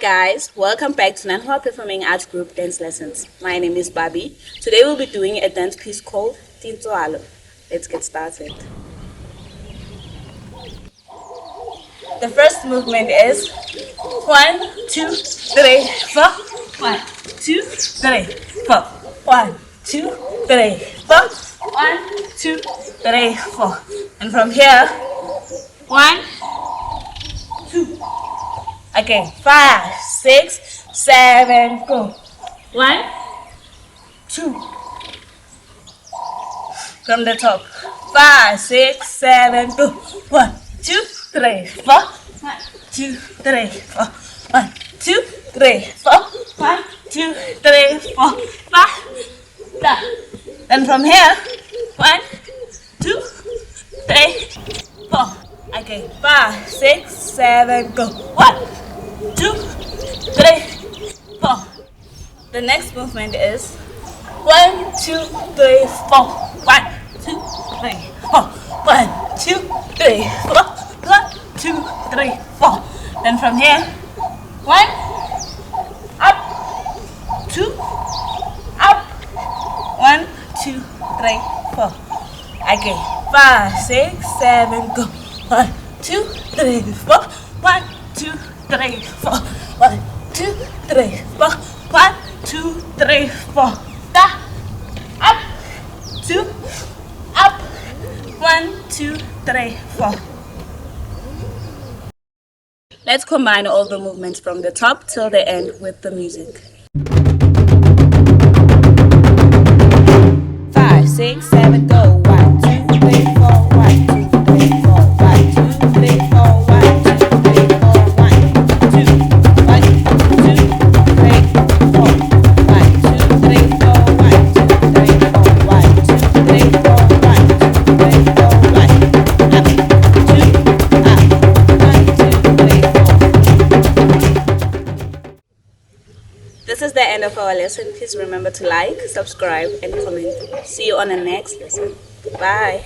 guys, welcome back to Nanhua Performing Arts Group Dance Lessons. My name is Bobby. Today we'll be doing a dance piece called Titswalo. Let's get started. The first movement is 1, 2, 3, 4. 1, 2, 3, 4. 1, 2, 3, 4. 1, 2, 3, 4. And from here, 1, 2. Okay, 5, 6, 7, go. 1, 2. From the top. 5, 6, 7, go. 1, 2, 3, 4. 1, 2, 3, 4. 1, 2, 3, 4. 1, 2, 3, 4. 5. Down. Then from here, 1, 2, 3, 4. Okay, 5, 6, 7, go. 1, 2, 3, 4. The next movement is 1, 2, 3, 4. 1, 2, 3, 4. 1, 2, 3, 4. 1, 2, 3, 4. Then from here, 1, up, 2, up. 1, 2, 3, 4. Okay, 5, 6, 7, go. 1, 2, 3, 4. 1, 2, 3, 4. 1, 2, 3, 4. 1, 2, 3, 4. Da, up, 2, up. 1, 2, 3, 4. Let's combine all the movements from the top till the end with the music. 5, 6, 7, go. 1, 2, 3, 4. 1, 2, 3, 4. 1, 2, 3, 4. 1, 2, 3, 4. 1, 2, 1, 2, 3, 4. 1, 2, 3, 4. 1, 2, 3, 4. 1, 2, 3, 4. 1, 2, 3, 4. 1, up, 2, up. 1, 2, 3, 4. This is the end of our lesson. Please remember to like, subscribe, and comment. See you on the next lesson. Bye.